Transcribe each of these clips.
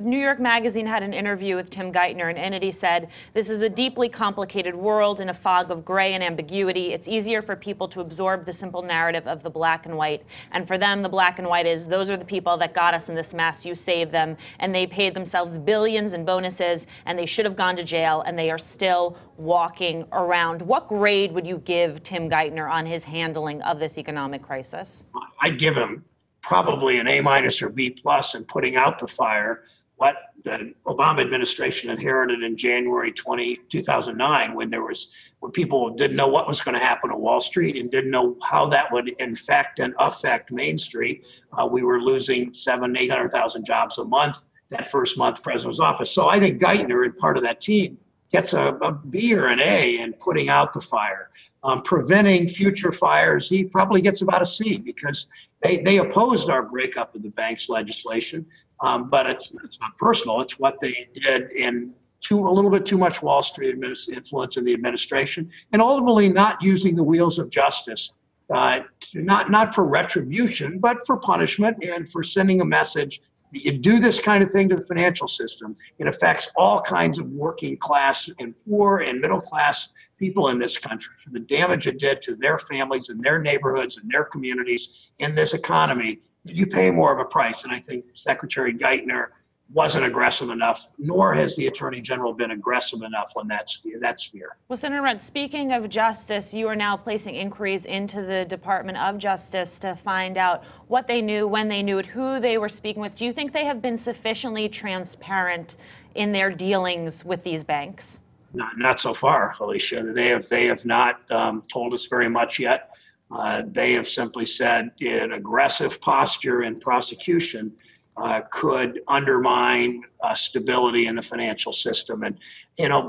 New York Magazine had an interview with Tim Geithner, and in it he said, "This is a deeply complicated world in a fog of gray and ambiguity. It's easier for people to absorb the simple narrative of the black and white. And for them, the black and white is, those are the people that got us in this mess. You saved them. And they paid themselves billions in bonuses, and they should have gone to jail, and they are still walking around." What grade would you give Tim Geithner on his handling of this economic crisis? I'd give him probably an A- or B+ in putting out the fire. What the Obama administration inherited in January 2009, when people didn't know what was going to happen to Wall Street and didn't know how that would infect and affect Main Street. We were losing 800,000 jobs a month that first month President was office. So I think Geithner and part of that team gets a B or an A in putting out the fire. Preventing future fires, he probably gets about a C, because they opposed our breakup of the banks legislation. But it's not personal. It's what they did in a little bit too much Wall Street influence in the administration, and ultimately not using the wheels of justice, not for retribution, but for punishment and for sending a message. You do this kind of thing to the financial system, it affects all kinds of working class and poor and middle class people in this country, for the damage it did to their families and their neighborhoods and their communities in this economy. You pay more of a price. And I think Secretary Geithner wasn't aggressive enough, nor has the Attorney General been aggressive enough on that sphere. Well, Senator Brown, speaking of justice, you are now placing inquiries into the Department of Justice to find out what they knew, when they knew it, who they were speaking with. Do you think they have been sufficiently transparent in their dealings with these banks? Not so far, Alicia. They have not told us very much yet. They have simply said an aggressive posture in prosecution could undermine stability in the financial system. And,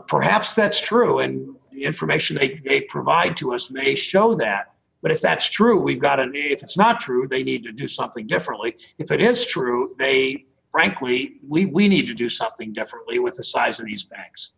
perhaps that's true, and the information they provide to us may show that. But if that's true, if it's not true, they need to do something differently. If it is true, frankly, we need to do something differently with the size of these banks.